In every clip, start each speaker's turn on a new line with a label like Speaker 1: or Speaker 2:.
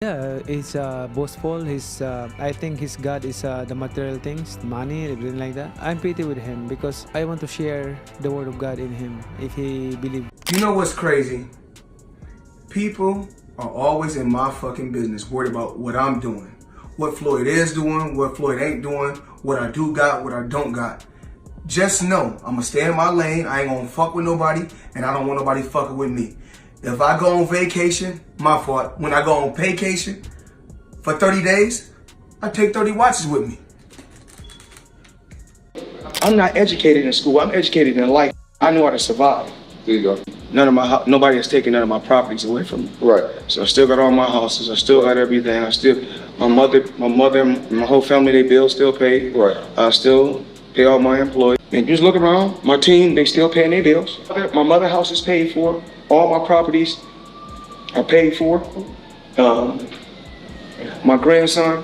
Speaker 1: Yeah, he's boastful. I think his God is the material things, money, everything like that. I'm pretty with him because I want to share the word of God in him if he believes.
Speaker 2: You know what's crazy? People are always in my fucking business, worried about what I'm doing, what Floyd is doing, what Floyd ain't doing, what I do got, what I don't got. Just know, I'm gonna stay in my lane. I ain't gonna fuck with nobody, and I don't want nobody fucking with me. If I go on vacation, my fault. When I go on vacation for 30 days, I take 30 watches with me. I'm not educated in school. I'm educated in life. I know how to survive.
Speaker 3: There you go.
Speaker 2: Nobody has taken none of my properties away from me.
Speaker 3: Right.
Speaker 2: So I still got all my houses. I still got everything. My mother, and my whole family, they bills still paid.
Speaker 3: Right.
Speaker 2: I still pay all my employees. And just look around, my team, they still paying their bills. My mother house is paid for. All my properties are paid for. My grandson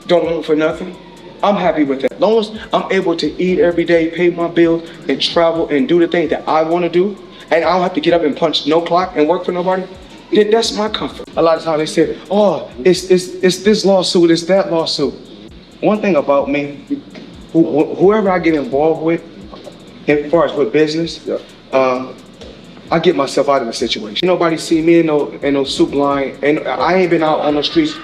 Speaker 2: don't want for nothing. I'm happy with that. As long as I'm able to eat every day, pay my bills, and travel and do the things that I want to do, and I don't have to get up and punch no clock and work for nobody, then that's my comfort. A lot of times they say, oh, it's this lawsuit, it's that lawsuit. One thing about me, whoever I get involved with, as far as with business, I get myself out of the situation. Nobody see me in no soup line, and I ain't been out on the streets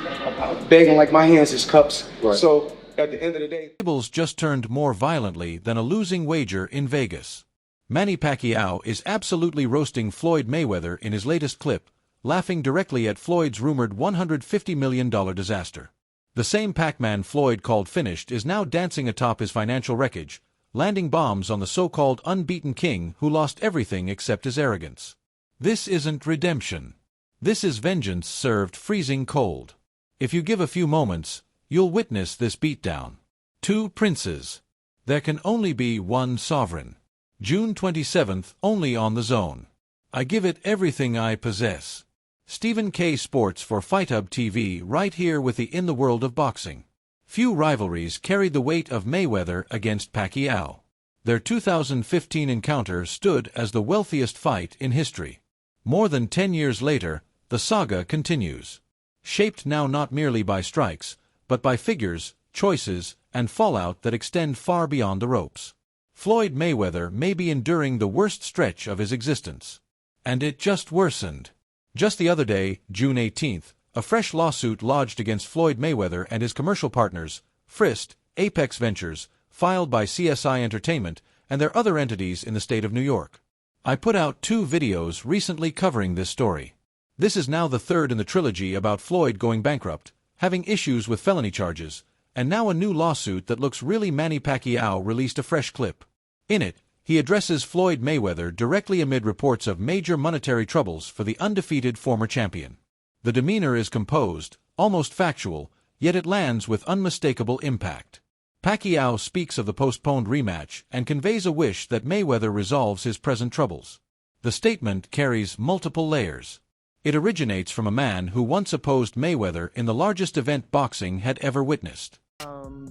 Speaker 2: begging like my hands is cups.
Speaker 3: Right.
Speaker 2: So at the end of the day,
Speaker 4: Tables just turned more violently than a losing wager in Vegas. Manny Pacquiao is absolutely roasting Floyd Mayweather in his latest clip, laughing directly at Floyd's rumored $150 million disaster. The same Pac-Man Floyd called finished is now dancing atop his financial wreckage, landing bombs on the so-called unbeaten king who lost everything except his arrogance. This isn't redemption. This is vengeance served freezing cold. If you give a few moments, you'll witness this beatdown. Two princes. There can only be one sovereign. June 27th, only on The Zone. I give it everything I possess. Stephen K. Sports for FightHub TV, right here with the In the World of Boxing. Few rivalries carried the weight of Mayweather against Pacquiao. Their 2015 encounter stood as the wealthiest fight in history. More than 10 years later, the saga continues. Shaped now not merely by strikes, but by figures, choices, and fallout that extend far beyond the ropes. Floyd Mayweather may be enduring the worst stretch of his existence. And it just worsened. Just the other day, June 18th, a fresh lawsuit lodged against Floyd Mayweather and his commercial partners, Frist, Apex Ventures, filed by CSI Entertainment and their other entities in the state of New York. I put out 2 videos recently covering this story. This is now the third in the trilogy about Floyd going bankrupt, having issues with felony charges, and now a new lawsuit that looks really Manny Pacquiao released a fresh clip. In it, he addresses Floyd Mayweather directly amid reports of major monetary troubles for the undefeated former champion. The demeanor is composed, almost factual, yet it lands with unmistakable impact. Pacquiao speaks of the postponed rematch and conveys a wish that Mayweather resolves his present troubles. The statement carries multiple layers. It originates from a man who once opposed Mayweather in the largest event boxing had ever witnessed.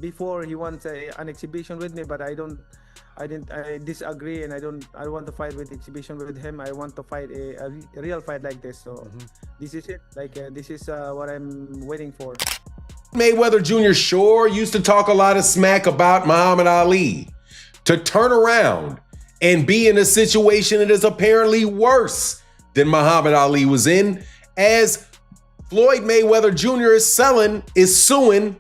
Speaker 1: Before he wants an exhibition with me, but I disagree, and I want to fight with exhibition with him. I want to fight a real fight like this. So this is it. This is what I'm waiting for.
Speaker 5: Mayweather Jr. sure used to talk a lot of smack about Muhammad Ali. To turn around and be in a situation that is apparently worse than Muhammad Ali was in, as Floyd Mayweather Jr. is suing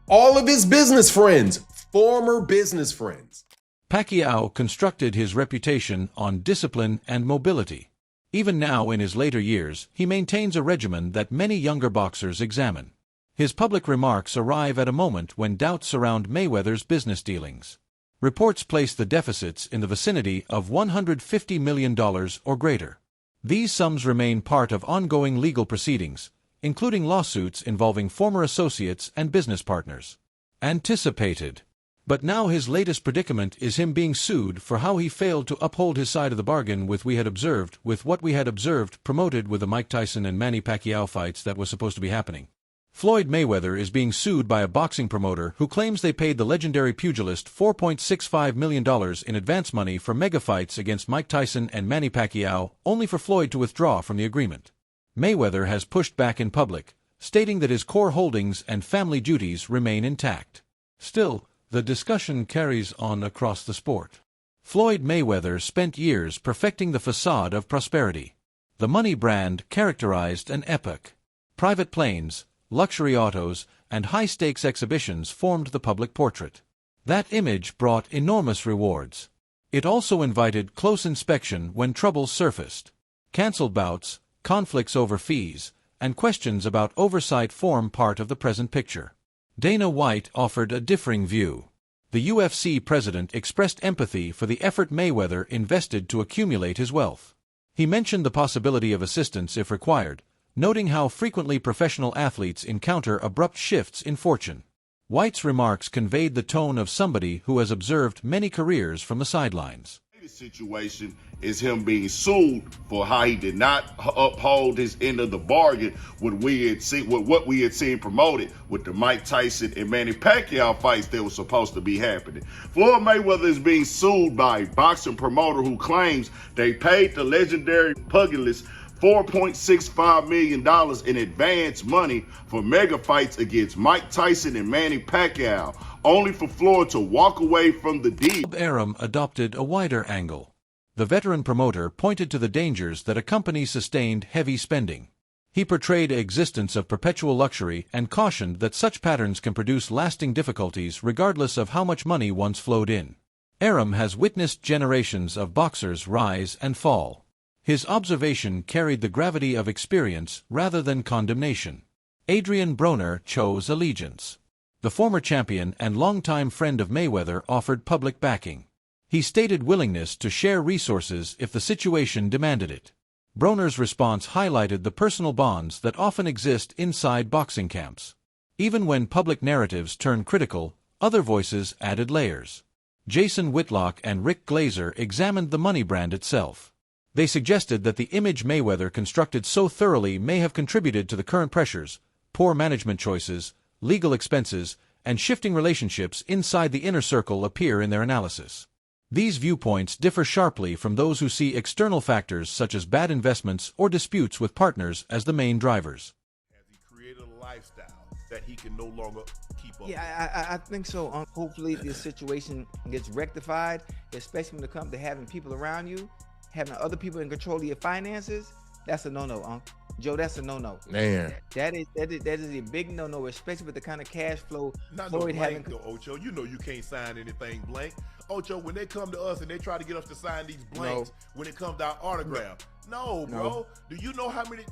Speaker 5: all of his business friends, former business friends.
Speaker 4: Pacquiao constructed his reputation on discipline and mobility. Even now in his later years, he maintains a regimen that many younger boxers examine. His public remarks arrive at a moment when doubts surround Mayweather's business dealings. Reports place the deficits in the vicinity of $150 million or greater. These sums remain part of ongoing legal proceedings, including lawsuits involving former associates and business partners. Anticipated. But now his latest predicament is him being sued for how he failed to uphold his side of the bargain with what we had observed promoted with the Mike Tyson and Manny Pacquiao fights that was supposed to be happening. Floyd Mayweather is being sued by a boxing promoter who claims they paid the legendary pugilist $4.65 million in advance money for mega fights against Mike Tyson and Manny Pacquiao, only for Floyd to withdraw from the agreement. Mayweather has pushed back in public, stating that his core holdings and family duties remain intact. Still, the discussion carries on across the sport. Floyd Mayweather spent years perfecting the facade of prosperity. The money brand characterized an epoch. Private planes, luxury autos, and high-stakes exhibitions formed the public portrait. That image brought enormous rewards. It also invited close inspection when troubles surfaced. Cancelled bouts, conflicts over fees, and questions about oversight form part of the present picture. Dana White offered a differing view. The UFC president expressed empathy for the effort Mayweather invested to accumulate his wealth. He mentioned the possibility of assistance if required, noting how frequently professional athletes encounter abrupt shifts in fortune. White's remarks conveyed the tone of somebody who has observed many careers from the sidelines.
Speaker 3: The situation is him being sued for how he did not uphold his end of the bargain with what we had seen promoted with the Mike Tyson and Manny Pacquiao fights that were supposed to be happening. Floyd Mayweather is being sued by a boxing promoter who claims they paid the legendary pugilist $4.65 million in advance money for mega fights against Mike Tyson and Manny Pacquiao, only for Floyd to walk away from the deal.
Speaker 4: Arum adopted a wider angle. The veteran promoter pointed to the dangers that accompany sustained heavy spending. He portrayed the existence of perpetual luxury and cautioned that such patterns can produce lasting difficulties regardless of how much money once flowed in. Arum has witnessed generations of boxers rise and fall. His observation carried the gravity of experience rather than condemnation. Adrian Broner chose allegiance. The former champion and longtime friend of Mayweather offered public backing. He stated willingness to share resources if the situation demanded it. Broner's response highlighted the personal bonds that often exist inside boxing camps. Even when public narratives turn critical, other voices added layers. Jason Whitlock and Rick Glazer examined the money brand itself. They suggested that the image Mayweather constructed so thoroughly may have contributed to the current pressures, poor management choices, legal expenses, and shifting relationships inside the inner circle appear in their analysis. These viewpoints differ sharply from those who see external factors such as bad investments or disputes with partners as the main drivers.
Speaker 6: Has he created a lifestyle that he can no longer keep up?
Speaker 7: Yeah, I think so. Hopefully this situation gets rectified, especially when it comes to having people around you, having other people in control of your finances. That's a no-no, Joe, that's a no-no.
Speaker 5: Man.
Speaker 7: That is a big no-no, especially with the kind of cash flow
Speaker 6: Not
Speaker 7: Floyd
Speaker 6: no blank,
Speaker 7: having.
Speaker 6: though, Ocho. You know you can't sign anything blank. Ocho, when they come to us and they try to get us to sign these blanks, when it comes to our autograph, no, bro. Do you know how many?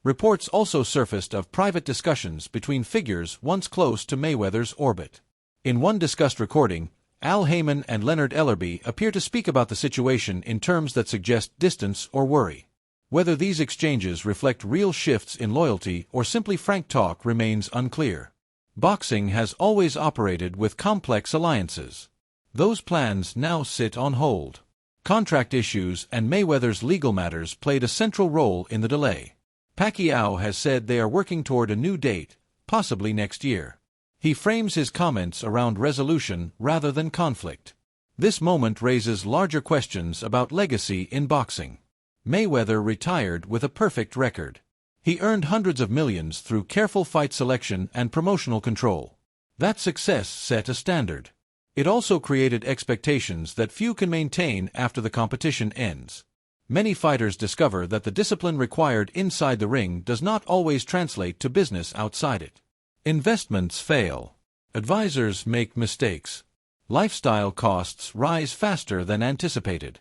Speaker 4: Reports also surfaced of private discussions between figures once close to Mayweather's orbit. In one discussed recording, Al Heyman and Leonard Ellerbe appear to speak about the situation in terms that suggest distance or worry. Whether these exchanges reflect real shifts in loyalty or simply frank talk remains unclear. Boxing has always operated with complex alliances. Those plans now sit on hold. Contract issues and Mayweather's legal matters played a central role in the delay. Pacquiao has said they are working toward a new date, possibly next year. He frames his comments around resolution rather than conflict. This moment raises larger questions about legacy in boxing. Mayweather retired with a perfect record. He earned hundreds of millions through careful fight selection and promotional control. That success set a standard. It also created expectations that few can maintain after the competition ends. Many fighters discover that the discipline required inside the ring does not always translate to business outside it. Investments fail. Advisors make mistakes. Lifestyle costs rise faster than anticipated.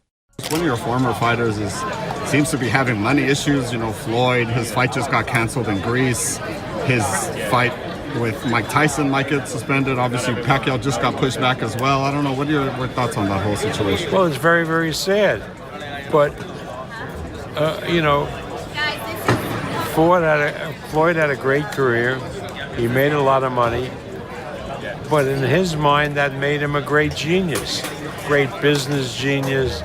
Speaker 8: One of your former fighters seems to be having money issues. You know, Floyd, his fight just got canceled in Greece. His fight with Mike Tyson might get suspended. Obviously, Pacquiao just got pushed back as well. I don't know. What are your thoughts on that whole situation?
Speaker 9: Well, it's very, very sad. But, Floyd had a great career. He made a lot of money. But in his mind, that made him a great genius. Great business genius,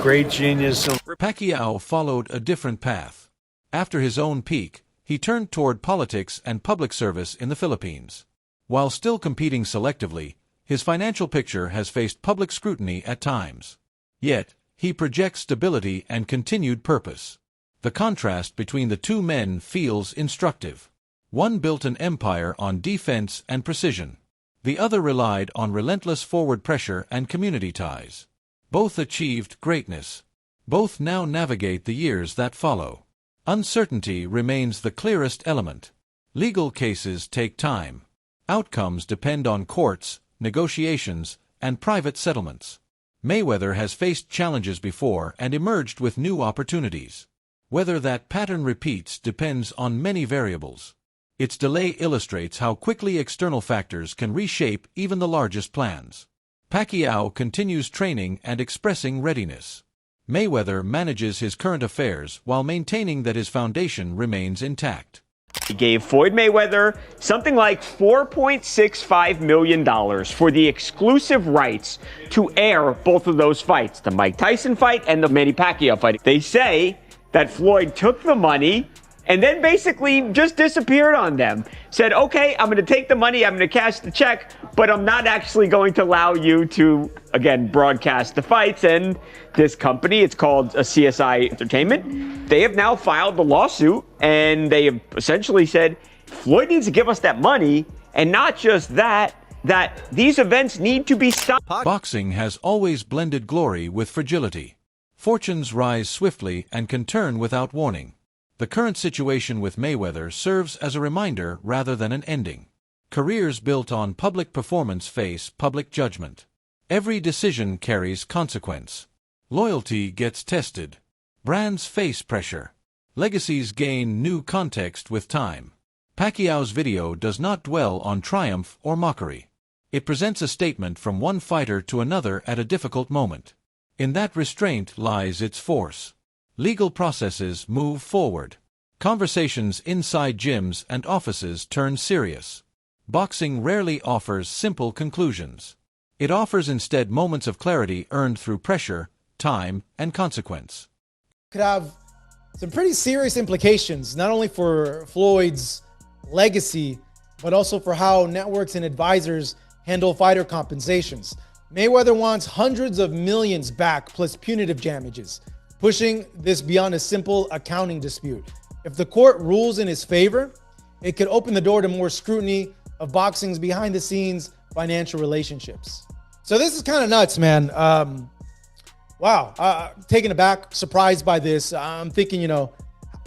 Speaker 9: great genius.
Speaker 4: Pacquiao followed a different path. After his own peak, he turned toward politics and public service in the Philippines. While still competing selectively, his financial picture has faced public scrutiny at times. Yet, he projects stability and continued purpose. The contrast between the two men feels instructive. One built an empire on defense and precision. The other relied on relentless forward pressure and community ties. Both achieved greatness. Both now navigate the years that follow. Uncertainty remains the clearest element. Legal cases take time. Outcomes depend on courts, negotiations, and private settlements. Mayweather has faced challenges before and emerged with new opportunities. Whether that pattern repeats depends on many variables. Its delay illustrates how quickly external factors can reshape even the largest plans. Pacquiao continues training and expressing readiness. Mayweather manages his current affairs while maintaining that his foundation remains intact.
Speaker 10: He gave Floyd Mayweather something like $4.65 million for the exclusive rights to air both of those fights, the Mike Tyson fight and the Manny Pacquiao fight. They say that Floyd took the money and then basically just disappeared on them. Said, okay, I'm going to take the money, I'm going to cash the check, but I'm not actually going to allow you to, again, broadcast the fights. And this company, it's called CSI Entertainment, they have now filed the lawsuit, and they have essentially said, Floyd needs to give us that money, and not just that these events need to be stopped.
Speaker 4: Boxing has always blended glory with fragility. Fortunes rise swiftly and can turn without warning. The current situation with Mayweather serves as a reminder rather than an ending. Careers built on public performance face public judgment. Every decision carries consequence. Loyalty gets tested. Brands face pressure. Legacies gain new context with time. Pacquiao's video does not dwell on triumph or mockery. It presents a statement from one fighter to another at a difficult moment. In that restraint lies its force. Legal processes move forward. Conversations inside gyms and offices turn serious. Boxing rarely offers simple conclusions. It offers instead moments of clarity earned through pressure, time, and consequence.
Speaker 11: Could have some pretty serious implications, not only for Floyd's legacy, but also for how networks and advisors handle fighter compensations. Mayweather wants hundreds of millions back plus punitive damages, pushing this beyond a simple accounting dispute. If the court rules in his favor, it could open the door to more scrutiny of boxing's behind-the-scenes financial relationships. So this is kind of nuts, man. Wow, taken aback, surprised by this. I'm thinking,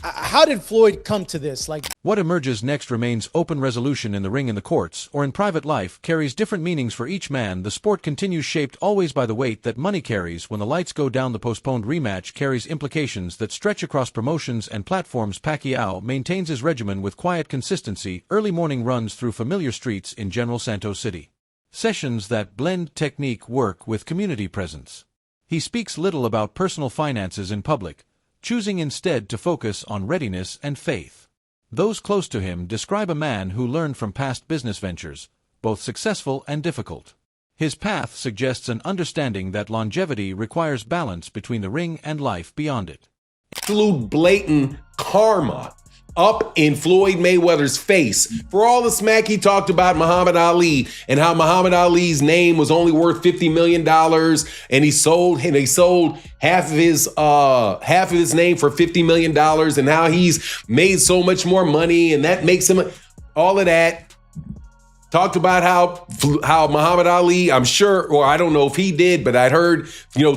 Speaker 11: how did Floyd come to this?
Speaker 4: What emerges next remains open. Resolution in the ring, in the courts, or in private life carries different meanings for each man. The sport continues, shaped always by the weight that money carries. When the lights go down, the postponed rematch carries implications that stretch across promotions and platforms. Pacquiao maintains his regimen with quiet consistency, early morning runs through familiar streets in General Santos City. Sessions that blend technique work with community presence. He speaks little about personal finances in public, choosing instead to focus on readiness and faith. Those close to him describe a man who learned from past business ventures, both successful and difficult. His path suggests an understanding that longevity requires balance between the ring and life beyond it.
Speaker 5: Absolute blatant karma up in Floyd Mayweather's face for all the smack he talked about Muhammad Ali and how Muhammad Ali's name was only worth $50 million and they sold half of his name for $50 million and how he's made so much more money and that makes him all of that. Talked about how Muhammad Ali, I'm sure, or I don't know if he did, but I'd heard,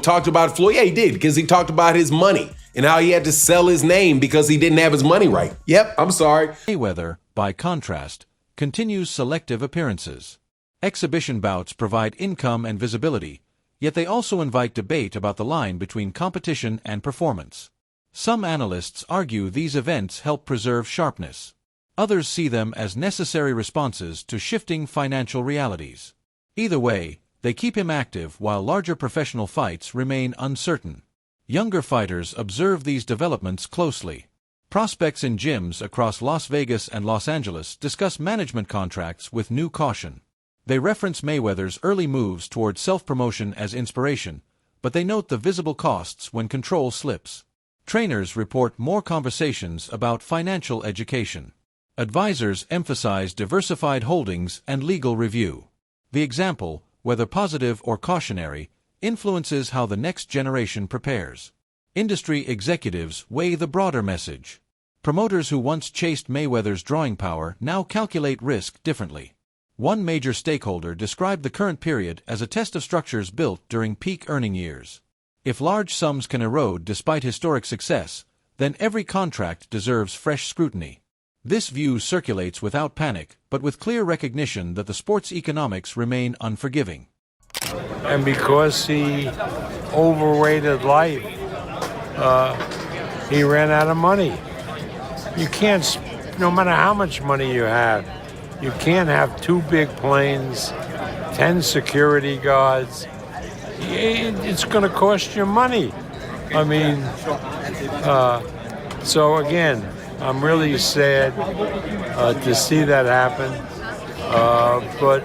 Speaker 5: talked about Floyd. Yeah, he did, because he talked about his money and how he had to sell his name because he didn't have his money right. Yep, I'm sorry.
Speaker 4: Mayweather, by contrast, continues selective appearances. Exhibition bouts provide income and visibility, yet they also invite debate about the line between competition and performance. Some analysts argue these events help preserve sharpness. Others see them as necessary responses to shifting financial realities. Either way, they keep him active while larger professional fights remain uncertain. Younger fighters observe these developments closely. Prospects in gyms across Las Vegas and Los Angeles discuss management contracts with new caution. They reference Mayweather's early moves toward self-promotion as inspiration, but they note the visible costs when control slips. Trainers report more conversations about financial education. Advisors emphasize diversified holdings and legal review. The example, whether positive or cautionary, influences how the next generation prepares. Industry executives weigh the broader message. Promoters who once chased Mayweather's drawing power now calculate risk differently. One major stakeholder described the current period as a test of structures built during peak earning years. If large sums can erode despite historic success, then every contract deserves fresh scrutiny. This view circulates without panic, but with clear recognition that the sport's economics remain unforgiving.
Speaker 9: And because he overrated life, he ran out of money. You can't, no matter how much money you have, you can't have 2 big planes, 10 security guards. It's going to cost you money. I mean, so again, I'm really sad to see that happen, but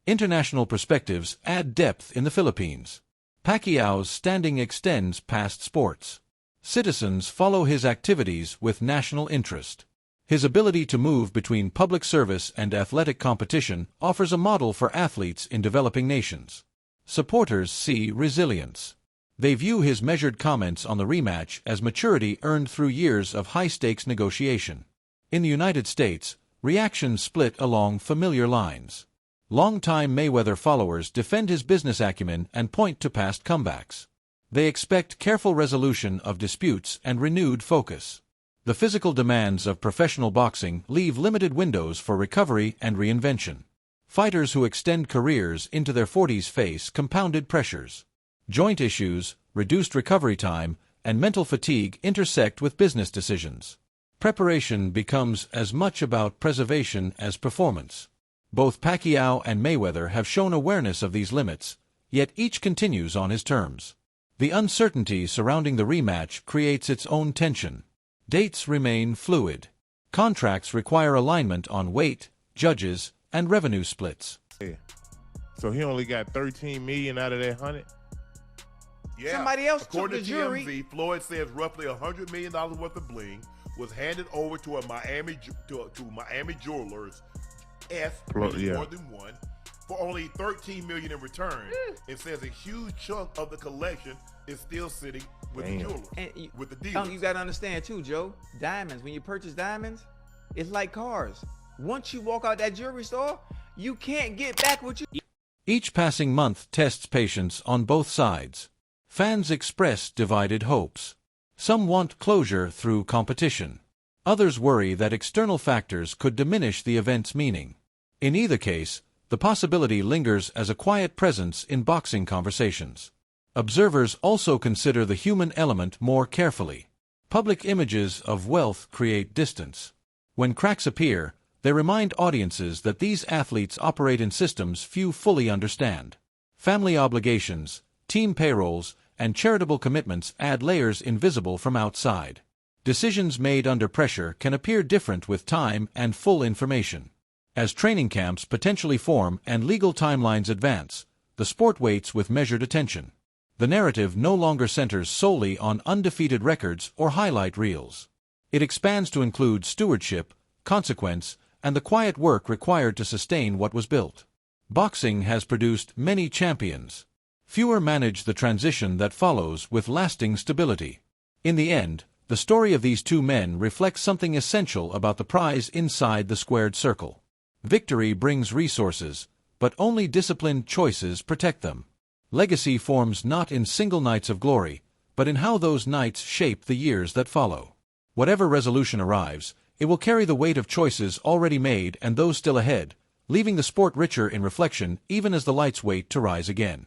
Speaker 4: international perspectives add depth in the Philippines. Pacquiao's standing extends past sports. Citizens follow his activities with national interest. His ability to move between public service and athletic competition offers a model for athletes in developing nations. Supporters see resilience. They view his measured comments on the rematch as maturity earned through years of high-stakes negotiation. In the United States, reactions split along familiar lines. Longtime Mayweather followers defend his business acumen and point to past comebacks. They expect careful resolution of disputes and renewed focus. The physical demands of professional boxing leave limited windows for recovery and reinvention. Fighters who extend careers into their 40s face compounded pressures. Joint issues, reduced recovery time, and mental fatigue intersect with business decisions. Preparation becomes as much about preservation as performance. Both Pacquiao and Mayweather have shown awareness of these limits, yet each continues on his terms. The uncertainty surrounding the rematch creates its own tension. Dates remain fluid. Contracts require alignment on weight, judges, and revenue splits.
Speaker 12: So he only got $13 million out of that 100?
Speaker 6: Yeah.
Speaker 7: Somebody else
Speaker 6: According
Speaker 7: took the
Speaker 6: to
Speaker 7: jury.
Speaker 6: TMZ, Floyd says roughly $100 million worth of bling was handed over to a Miami jewelers, more than one, for only $13 million in return. It says a huge chunk of the collection is still sitting with the jewelers, with the dealers.
Speaker 7: You got to understand too, Joe. Diamonds. When you purchase diamonds, it's like cars. Once you walk out that jewelry store, you can't get back what you.
Speaker 4: Each passing month tests patience on both sides. Fans express divided hopes. Some want closure through competition. Others worry that external factors could diminish the event's meaning. In either case, the possibility lingers as a quiet presence in boxing conversations. Observers also consider the human element more carefully. Public images of wealth create distance. When cracks appear, they remind audiences that these athletes operate in systems few fully understand. Family obligations, team payrolls, and charitable commitments add layers invisible from outside. Decisions made under pressure can appear different with time and full information. As training camps potentially form and legal timelines advance, the sport waits with measured attention. The narrative no longer centers solely on undefeated records or highlight reels. It expands to include stewardship, consequence, and the quiet work required to sustain what was built. Boxing has produced many champions. Fewer manage the transition that follows with lasting stability. In the end, the story of these two men reflects something essential about the prize inside the squared circle. Victory brings resources, but only disciplined choices protect them. Legacy forms not in single nights of glory, but in how those nights shape the years that follow. Whatever resolution arrives, it will carry the weight of choices already made and those still ahead, leaving the sport richer in reflection even as the lights wait to rise again.